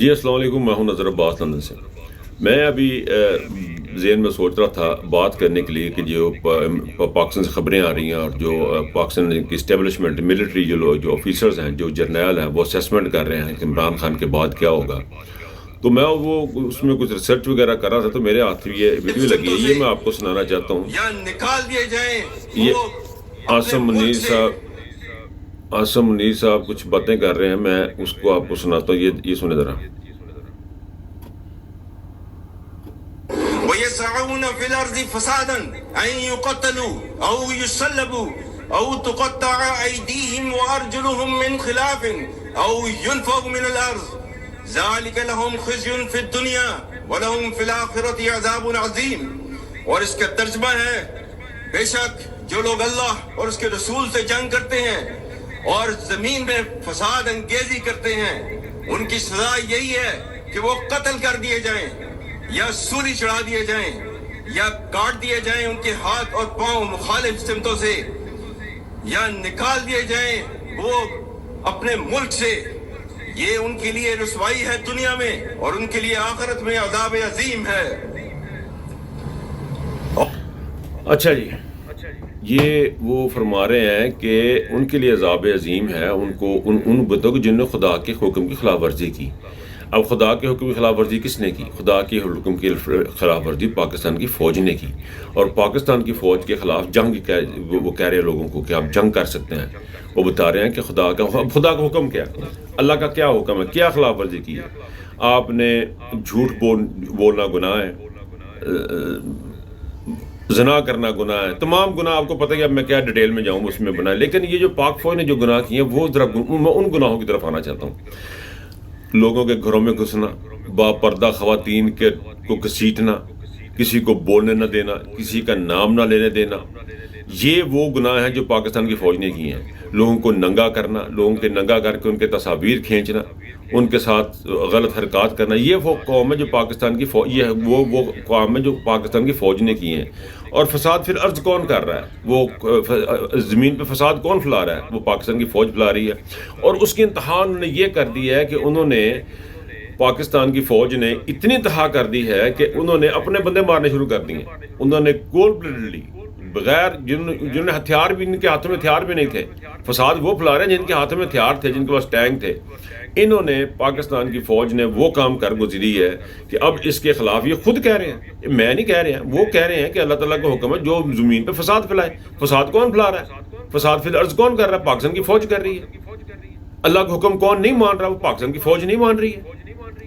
جی السلام علیکم، میں ہوں نظر عباس لندن سے۔ میں ابھی ذہن میں سوچ رہا تھا بات کرنے کے لیے کہ جو پاکستان سے خبریں آ رہی ہیں اور جو پاکستان کی اسٹیبلشمنٹ ملٹری جو لوگ جو آفیسرز ہیں جو جرنیل ہیں وہ اسیسمنٹ کر رہے ہیں کہ عمران خان کے بعد کیا ہوگا، تو میں وہ اس میں کچھ ریسرچ وغیرہ کر رہا تھا تو میرے ہاتھ میں یہ ویڈیو لگی ہے، یہ میں آپ کو سنانا چاہتا ہوں۔ یا نکال دیے جائیں یہ آسم منیر صاحب کچھ باتیں کر رہے ہیں، میں اس کو آپ کو سناتا ہوں، یہ سنیں ذرا۔ وَيَسْعَوْنَ فِي الْأَرْضِ فَسَادًا أَن يُقَتَّلُوا أَوْ يُسَلَّبُوا أَوْ تُقَطَّعَ أَيْدِيهِمْ وَأَرْجُلُهُم مِّنْ خِلَافٍ أَوْ يُنفَوْا مِنَ الْأَرْضِ ذَلِكَ لَهُمْ خِزْيٌ فِي الدُّنْيَا وَلَهُمْ فِي الْآخِرَةِ عَذَابٌ عَظِيمٌ۔ اور اس کا ترجمہ ہے، بے شک جو لوگ اللہ اور اس کے رسول سے جنگ کرتے ہیں اور زمین میں فساد انگیزی کرتے ہیں، ان کی سزا یہی ہے کہ وہ قتل کر دیے جائیں یا سولی چڑھا دیے جائیں یا کاٹ دیے جائیں ان کے ہاتھ اور پاؤں مخالف سمتوں سے، یا نکال دیے جائیں وہ اپنے ملک سے۔ یہ ان کے لیے رسوائی ہے دنیا میں اور ان کے لیے آخرت میں عذاب عظیم ہے۔ اچھا جی، یہ وہ فرما رہے ہیں کہ ان کے لیے عذاب عظیم ہے، ان بتوں جن نے خدا کے حکم کی خلاف ورزی کی۔ اب خدا کے حکم کی خلاف ورزی کس نے کی؟ خدا کے حکم کی خلاف ورزی پاکستان کی فوج نے کی، اور پاکستان کی فوج کے خلاف جنگ وہ کہہ رہے ہیں لوگوں کو کہ آپ جنگ کر سکتے ہیں۔ وہ بتا رہے ہیں کہ خدا کا حکم کیا ہے، اللہ کا کیا حکم ہے، کیا خلاف ورزی کی ہے۔ آپ نے جھوٹ بولنا گناہ ہے، زنا کرنا گناہ ہے، تمام گناہ آپ کو پتہ ہے، اب میں کیا ڈیٹیل میں جاؤں اس میں بنا ہے۔ لیکن یہ جو پاک فوج نے جو گناہ کیے ہیں وہ ذرا میں ان گناہوں کی طرف آنا چاہتا ہوں۔ لوگوں کے گھروں میں گھسنا، با پردہ خواتین کو گھسیٹنا، کسی کو بولنے نہ دینا، کسی کا نام نہ لینے دینا، یہ وہ گناہ ہیں جو پاکستان کی فوج نے کیے ہیں۔ لوگوں کو ننگا کرنا، لوگوں کے ننگا کر کے ان کے تصاویر کھینچنا، ان کے ساتھ غلط حرکات کرنا، یہ وہ قوم ہے جو پاکستان کی فوج، یہ وہ قوم ہے جو پاکستان کی فوج نے کیے ہیں۔ اور فساد پھر عرض کون کر رہا ہے؟ وہ زمین پہ فساد کون پھیلا رہا ہے؟ وہ پاکستان کی فوج پھیلا رہی ہے۔ اور اس کی انتہا انہوں نے یہ کر دی ہے کہ انہوں نے پاکستان کی فوج نے اتنی انتہا کر دی ہے کہ انہوں نے اپنے بندے مارنے شروع کر دیے۔ انہوں نے کولڈ بلڈلی بغیر جن نے ہتھیار بھی، ان کے ہاتھوں میں ہتھیار بھی نہیں تھے، فساد وہ پھیلا رہے ہیں جن کے ہاتھوں میں ہتھیار تھے، جن کے پاس ٹینک تھے۔ انہوں نے پاکستان کی فوج نے وہ کام کر گزری ہے کہ اب اس کے خلاف یہ خود کہہ رہے ہیں، میں نہیں کہہ رہے ہیں، وہ کہہ رہے ہیں کہ اللہ تعالیٰ کا حکم ہے جو زمین پہ فساد پھیلائے۔ فساد کون پھیلا رہا ہے؟ فساد فی الارض کون کر رہا ہے؟ پاکستان کی فوج کر رہی ہے۔ اللہ کا حکم کون نہیں مان رہا؟ وہ پاکستان کی فوج نہیں مان رہی ہے۔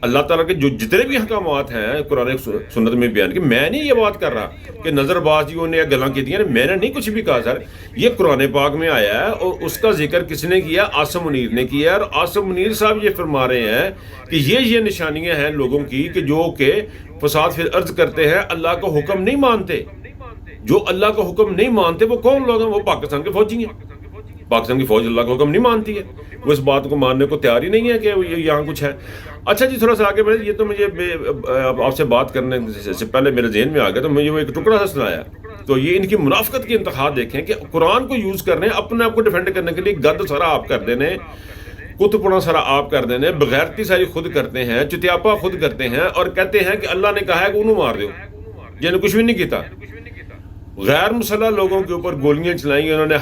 اللہ تعالیٰ کے جو جتنے بھی احکامات ہیں قرآن سنت میں بیان کی، میں نہیں یہ بات کر رہا کہ نظر باز جیوں نے گلاں کی دیا، میں نے نہیں کچھ بھی کہا سر، یہ قرآن پاک میں آیا ہے اور اس کا ذکر کس نے کیا؟ آسم منیر نے کیا، اور آسم منیر صاحب یہ فرما رہے ہیں کہ یہ نشانیاں ہیں لوگوں کی کہ جو کہ فساد فی الارض کرتے ہیں، اللہ کا حکم نہیں مانتے۔ جو اللہ کا حکم نہیں مانتے وہ کون لوگ ہیں؟ وہ پاکستان کے فوجی ہیں۔ پاکستان کی فوج اللہ کا حکم نہیں مانتی ہے، وہ اس بات کو ماننے کو تیار ہی نہیں ہے کہ یہاں کچھ ہے۔ اچھا جی، تھوڑا سا آگے بڑھیں، یہ تو مجھے آپ سے بات کرنے سے پہلے میرے ذہن میں آ گیا تو مجھے وہ ایک ٹکڑا سا سنایا، تو یہ ان کی منافقت کی انتہا دیکھیں کہ قرآن کو یوز کرنے، اپنے آپ کو ڈیفینڈ کرنے کے لیے گد سارا آپ کر دینے، کت پڑا سارا آپ کر دینے، بغیرتی ساری خود کرتے ہیں، چتیاپا خود کرتے ہیں، اور کہتے ہیں کہ اللہ نے کہا ہے کہ انہوں مار دو، جن نے کچھ بھی نہیں کیتا۔ غیر مسلح لوگوں کے اوپر گولیاں چلائیں، انہوں نے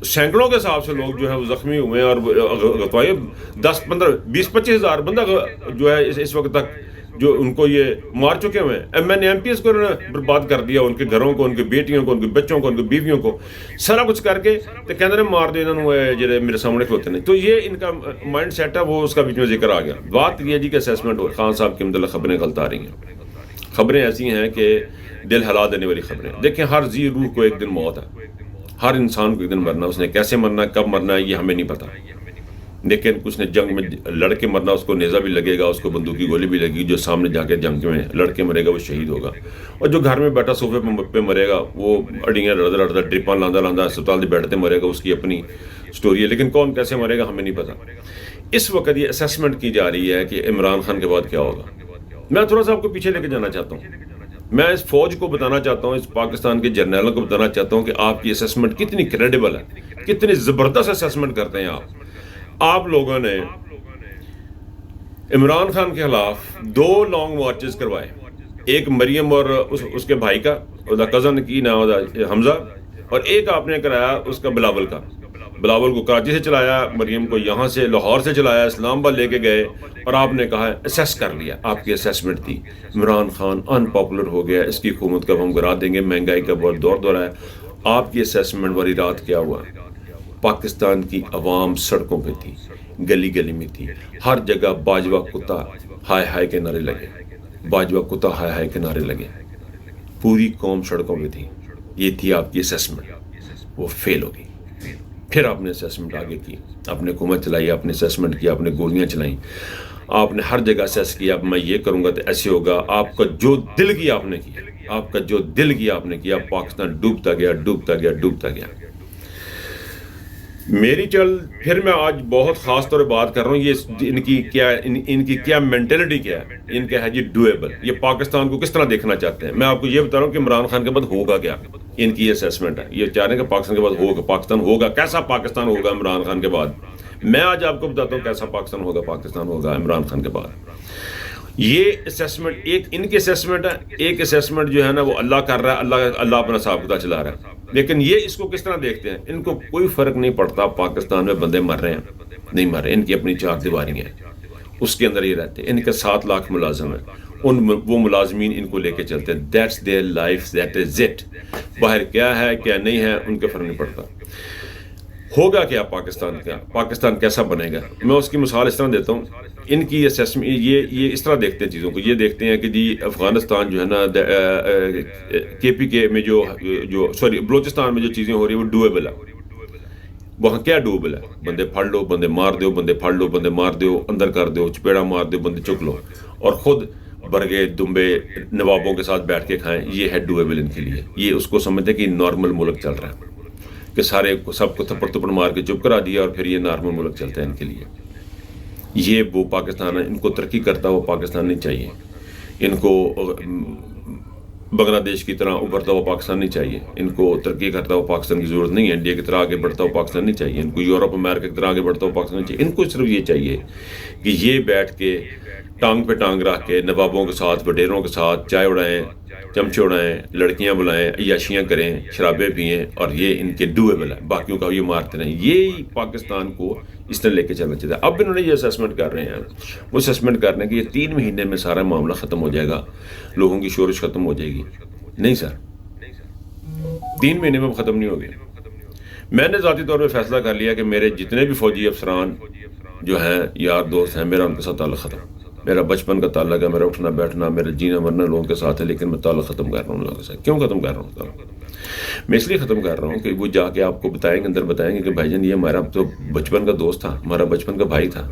سینکڑوں کے حساب سے لوگ جو ہے وہ زخمی ہوئے ہیں، اور 10-15-20-25 ہزار بندہ جو ہے اس وقت تک جو ان کو یہ مار چکے ہوئے ہیں۔ MPs کو انہوں نے برباد کر دیا، ان کے گھروں کو، ان کی بیٹیوں کو، ان کے بچوں کو، ان کی بیویوں کو، سارا کچھ کر کے تو کہتے ہیں مار دو انہوں نے جڑے میرے سامنے کھلوتے نہیں۔ تو یہ ان کا مائنڈ سیٹ ہے، وہ اس کا بیچ میں ذکر آ گیا۔ بات یہ جی کہ اسیسمنٹ خان صاحب کے متعلق خبریں غلط آ رہی ہیں، خبریں ایسی ہیں کہ دل ہلا دینے والی خبریں۔ دیکھیں، ہر ذی روح کو ایک دن موت ہے، ہر انسان کو ایک دن مرنا، اس نے کیسے مرنا ہے، کب مرنا ہے، یہ ہمیں نہیں پتا۔ لیکن کچھ نے جنگ میں لڑ کے مرنا، اس کو نیزہ بھی لگے گا، اس کو بندوقی گولی بھی لگے گی، جو سامنے جا کے جنگ میں لڑ کے مرے گا وہ شہید ہوگا، اور جو گھر میں بیٹھا صوفے پہ مرے گا وہ اڑیاں لڑتا لڑتا ڈرپاں لاندا اسپتال سے بیٹھتے مرے گا، اس کی اپنی سٹوری ہے۔ لیکن کون کیسے مرے گا ہمیں نہیں پتا۔ اس وقت یہ اسیسمنٹ کی جا رہی ہے کہ عمران خان کے بعد کیا ہوگا۔ میں تھوڑا سا آپ کو پیچھے لے کے جانا چاہتا ہوں، میں اس فوج کو بتانا چاہتا ہوں، اس پاکستان کے جرنیلوں کو بتانا چاہتا ہوں کہ آپ کی اسیسمنٹ کتنی کریڈیبل ہے، کتنی زبردست اسیسمنٹ کرتے ہیں آپ لوگوں نے عمران خان کے خلاف 2 لانگ مارچز کروائے، ایک مریم اور اس کے بھائی کا، اس کا کزن کی نام حمزہ، اور ایک آپ نے کرایا اس کا بلاول کا۔ بلاول کو کراچی سے چلایا، مریم کو یہاں سے لاہور سے چلایا، اسلام آباد لے کے گئے، اور آپ نے کہا اسیس کر لیا، آپ کی اسیسمنٹ تھی عمران خان ان پاپولر ہو گیا، اس کی حکومت کب ہم گرا دیں گے، مہنگائی کا بہت دور ہے۔ آپ کی اسیسمنٹ والی رات کیا ہوا؟ پاکستان کی عوام سڑکوں پہ تھی، گلی گلی میں تھی، ہر جگہ باجوہ کتا ہائے ہائے کے نعرے لگے، باجوہ کتا ہائے ہائے کے نعرے لگے، پوری قوم سڑکوں پہ تھی۔ یہ تھی آپ کی اسیسمنٹ، وہ فیل ہو گئی۔ پھر آپ نے اسیسمنٹ آگے کی، آپ نے حکومت چلائی، آپ نے اسیسمنٹ کیا، آپ نے گولیاں چلائیں، آپ نے ہر جگہ اسیس کیا، اب میں یہ کروں گا تو ایسے ہوگا۔ آپ کا جو دل کیا آپ نے کیا، آپ کا جو دل کیا آپ نے کیا۔ پاکستان ڈوبتا گیا، ڈوبتا گیا، ڈوبتا گیا۔ میری پھر میں آج بہت خاص طور پہ بات کر رہا ہوں، یہ ان کی کیا مینٹلٹی کیا ہے، ان کا ہے جی ڈویبل، یہ پاکستان کو کس طرح دیکھنا چاہتے ہیں۔ میں آپ کو یہ بتا رہا ہوں کہ عمران خان کے بعد ہوگا کیا، ان کی یہ اسیسمنٹ ہے، یہ چاہ رہے ہیں کہ پاکستان کے بعد ہوگا، پاکستان ہوگا، کیسا پاکستان ہوگا عمران خان کے بعد۔ میں آج آپ کو بتاتا ہوں کیسا پاکستان ہوگا عمران خان کے بعد۔ یہ اسیسمنٹ ایک ان کی اسیسمنٹ ہے، ایک اسیسمنٹ جو ہے نا وہ اللہ کر رہا ہے، اللہ اپنا حساب کتاب چلا رہا ہے۔ لیکن یہ اس کو کس طرح دیکھتے ہیں، ان کو کوئی فرق نہیں پڑتا پاکستان میں بندے مر رہے ہیں نہیں مر رہے، ان کی اپنی 4 دیواری ہیں، اس کے اندر یہ رہتے ہیں۔ ان کے 7 لاکھ ملازم ہیں، وہ ملازمین ان کو لے کے چلتے ہیں، that's their life, that is it. باہر کیا ہے کیا نہیں ہے ان کے فرق نہیں پڑتا۔ ہوگا کیا پاکستان کیسا بنے گا؟ میں اس کی مثال اس طرح دیتا ہوں، ان کی اسیسمنٹ یہ اس طرح دیکھتے ہیں چیزوں کو، یہ دیکھتے ہیں کہ جی افغانستان جو ہے نا KPK میں بلوچستان میں جو چیزیں ہو رہی ہیں وہ ڈویبل ہے۔ وہاں کیا ڈویبل ہے؟ بندے پھڑ لو، بندے مار دو، بندے پھڑ لو، بندے مار دو، اندر کر دو، چپیڑا مار دو، بندے چک لو، اور خود برگے دمبے نوابوں کے ساتھ بیٹھ کے کھائیں۔ یہ ہے ڈویبل ان کے لیے۔ یہ اس کو سمجھتے ہیں کہ نارمل ملک چل رہا ہے، کہ سب کو تھپڑ تھپڑ مار کے چپ کرا دیا اور پھر یہ نارمل ملک چلتا ہے ان کے لیے۔ یہ وہ پاکستان ہے، ان کو ترقی کرتا ہوا پاکستان نہیں چاہیے، ان کو بنگلہ دیش کی طرح ابھرتا ہوا پاکستان نہیں چاہیے، ان کو ترقی کرتا ہوا پاکستان کی ضرورت نہیں ہے، انڈیا کی طرح آگے بڑھتا ہوا پاکستان نہیں چاہیے، ان کو یورپ امریکہ کی طرح آگے بڑھتا ہوا پاکستان نہیں چاہیے۔ ان کو صرف یہ چاہیے کہ یہ بیٹھ کے ٹانگ پہ ٹانگ رکھ کے نوابوں کے ساتھ، وڈیروں کے ساتھ چائے اڑائیں، چمچے اڑائیں، لڑکیاں بلائیں، عیاشیاں کریں، شرابیں پئیں، اور یہ ان کے ڈویبل ہے، باقیوں کا یہ مارتے رہیں۔ یہ پاکستان کو اس طرح لے کے چلنا چاہیے۔ اب انہوں نے یہ اسیسمنٹ کر رہے ہیں، وہ اسیسمنٹ کر رہے ہیں کہ یہ 3 مہینے میں سارا معاملہ ختم ہو جائے گا، لوگوں کی شورش ختم ہو جائے گی۔ نہیں سر، 3 مہینے میں ختم نہیں ہوگی۔ میں نے ذاتی طور پہ فیصلہ کر لیا کہ میرے جتنے بھی فوجی افسران جو ہیں، یار دوست ہیں، میرا ان کے ساتھ تعلق ختم۔ میرا بچپن کا تعلق ہے، میرا اٹھنا بیٹھنا، میرا جینا مرنا لوگوں کے ساتھ ہے، لیکن میں تعلق ختم کر رہا ہوں لوگوں کے ساتھ۔ کیوں ختم کر رہا ہوں تعلق؟ میں اس لیے ختم کر رہا ہوں کہ وہ جا کے آپ کو بتائیں گے، اندر بتائیں گے کہ بھائی جان یہ ہمارا تو بچپن کا دوست تھا، ہمارا بچپن کا بھائی تھا،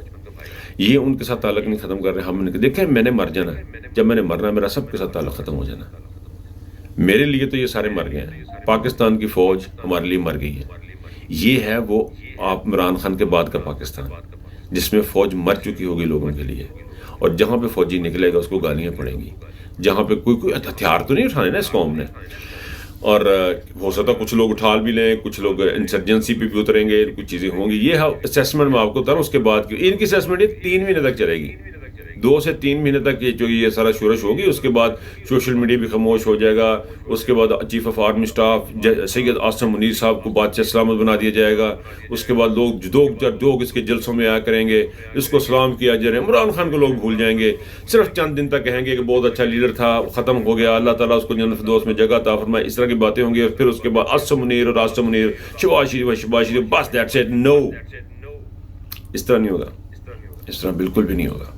یہ ان کے ساتھ تعلق نہیں ختم کر رہے ہم نے۔ دیکھیں میں نے مر جانا ہے، جب میں نے مرنا میرا سب کے ساتھ تعلق ختم ہو جانا۔ میرے لیے تو یہ سارے مر گئے ہیں، پاکستان کی فوج ہمارے لیے مر گئی ہے۔ یہ ہے وہ آپ عمران خان کے بعد کا پاکستان، جس میں فوج مر چکی ہوگی لوگوں کے لیے، اور جہاں پہ فوجی نکلے گا اس کو گالیاں پڑیں گی، جہاں پہ کوئی ہتھیار تو نہیں اٹھانے نا اس قوم نے، اور ہو سکتا کچھ لوگ اٹھا بھی لیں، کچھ لوگ انسرجنسی پہ بھی اتریں گے، کچھ چیزیں ہوں گی۔ یہ اسیسمنٹ میں آپ کو بتا رہا ہوں، اس کے بعد ان کی اسیسمنٹ 3 مہینے تک چلے گی، 2 سے 3 مہینے تک یہ سارا شورش ہوگی۔ اس کے بعد سوشل میڈیا بھی خاموش ہو جائے گا، اس کے بعد chief of army staff Syed Asim Munir صاحب کو بادشاہ سلامت بنا دیا جائے گا۔ اس کے بعد لوگ اس کے جلسوں میں آیا کریں گے، اس کو سلام کیا جائے، عمران خان کو لوگ بھول جائیں گے، صرف چند دن تک کہیں گے کہ بہت اچھا لیڈر تھا، ختم ہو گیا، اللہ تعالیٰ اس کو جنت الفردوس میں جگہ عطا فرمائے، اس طرح کی باتیں ہوں گی۔ اور پھر اس کے بعد عاصم منیر اور عاصم منیر، شباز شریف، بس دیٹس اٹ۔ نو، اس طرح نہیں ہوگا، اس طرح بالکل بھی نہیں ہوگا۔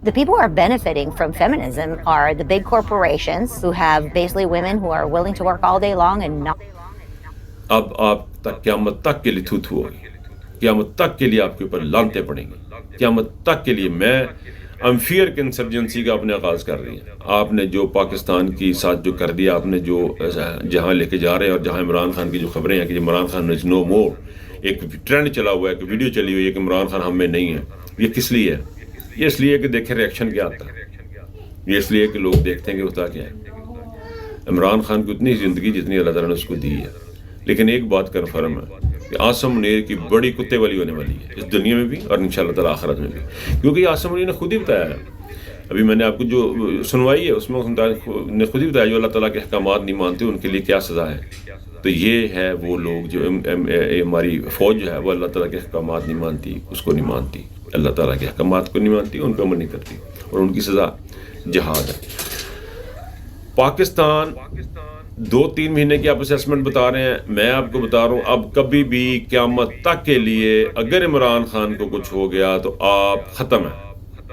The people who are benefiting from feminism are the big corporations who have basically women who are willing to work all day long and not. اب آپ تک قیامت تک کے لیے تھو ہوگی، قیامت تک کے لیے آپ کے اوپر لعنتیں پڑیں گی، قیامت تک کے لیے۔ میں انفیئر کی انسرجنسی کا آپ نے آغاز کر رہی ہے، آپ نے جو پاکستان کی ساتھ جو کر دیا، آپ نے جو جہاں لے کے جا رہے ہیں، اور جہاں عمران خان کی جو خبریں ہیں کہ عمران خان از نو مور، ایک ٹرینڈ چلا ہوا ہے، ایک ویڈیو چلی ہوئی ہے کہ عمران خان ہم میں نہیں ہے۔ یہ کس لیے ہے؟ یہ اس لیے کہ دیکھیں ریئیکشن کیا آتا ہے، یہ اس لیے کہ لوگ دیکھتے ہیں کہ ہوتا کیا ہے۔ عمران خان کو اتنی زندگی جتنی اللہ تعالیٰ نے اس کو دی ہے، لیکن ایک بات کنفرم ہے، کہ عاصم منیر کی بڑی کتے والی ہونے والی ہے اس دنیا میں بھی اور انشاءاللہ تعالی آخرت میں بھی، کیونکہ یہ عاصم منیر نے خود ہی بتایا ہے. ابھی میں نے آپ کو جو سنوائی ہے اس میں نے خود ہی بتایا جو اللہ تعالیٰ کے احکامات نہیں مانتے ان کے لیے کیا سزا ہے. تو یہ ہے وہ لوگ جو ہماری فوج جو ہے وہ اللہ تعالیٰ کے احکامات نہیں مانتی، اس کو نہیں مانتی، اللہ تعالیٰ کے احکامات کو نہیں مانتی، ان پہ عمل نہیں کرتی، اور ان کی سزا جہاد ہے. پاکستان 2-3 مہینے کی آپ اسیسمنٹ بتا رہے ہیں، میں آپ کو بتا رہا ہوں اب کبھی بھی قیامت تک کے لیے اگر عمران خان کو کچھ ہو گیا تو آپ ختم ہیں،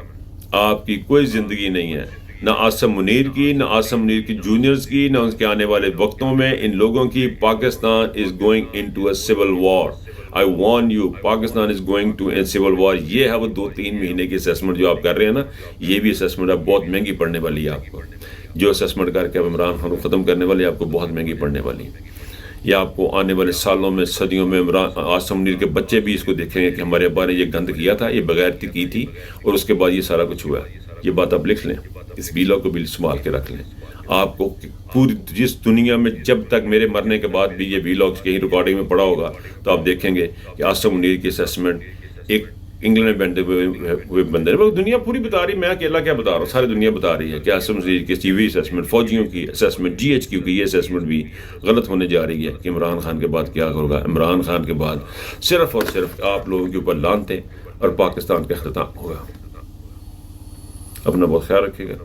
آپ کی کوئی زندگی نہیں ہے، نہ عاصم منیر کی، نہ عاصم منیر کی جونیئرز کی، نہ ان کے آنے والے وقتوں میں ان لوگوں کی. Pakistan is going into a civil war. I warn you, Pakistan is going to a civil war. یہ ہے وہ 2-3 مہینے کی اسیسمنٹ جو آپ کر رہے ہیں نا، یہ بھی اسیسمنٹ اب بہت مہنگی پڑنے والی ہے آپ کو. جو اسیسمنٹ کر کے اب عمران خان کو ختم کرنے والی آپ کو بہت مہنگی پڑنے والی ہے. یا آپ کو آنے والے سالوں میں صدیوں میں عاصم منیر کے بچے بھی اس کو دیکھیں گے کہ ہمارے ابا نے یہ گند کیا تھا، یہ بغیرتی کی تھی، اور اس کے بعد یہ سارا کچھ ہوا ہے. یہ بات آپ لکھ لیں، اس ویلا کو بھی سنبھال کے رکھ لیں. آپ کو پوری جس دنیا میں جب تک میرے مرنے کے بعد بھی یہ ویلاگ کہیں ریکارڈنگ میں پڑا ہوگا تو آپ دیکھیں گے کہ عاصم منیر کی اسیسمنٹ ایک انگلینڈ میں بنتے ہوئے بندے دنیا پوری بتا رہی. میں اکیلا کیا بتا رہا ہوں، ساری دنیا بتا رہی ہے کہ عاصم منیر کی سی وی اسیسمنٹ، فوجیوں کی اسیسمنٹ، جی ایچ کیو کی یہ اسیسمنٹ بھی غلط ہونے جا رہی ہے کہ عمران خان کے بعد کیا ہوگا. عمران خان کے بعد صرف اور صرف آپ لوگوں کے اوپر لانتیں اور پاکستان کا اختتام ہوگا. اپنا بہت خیال رکھیے گا.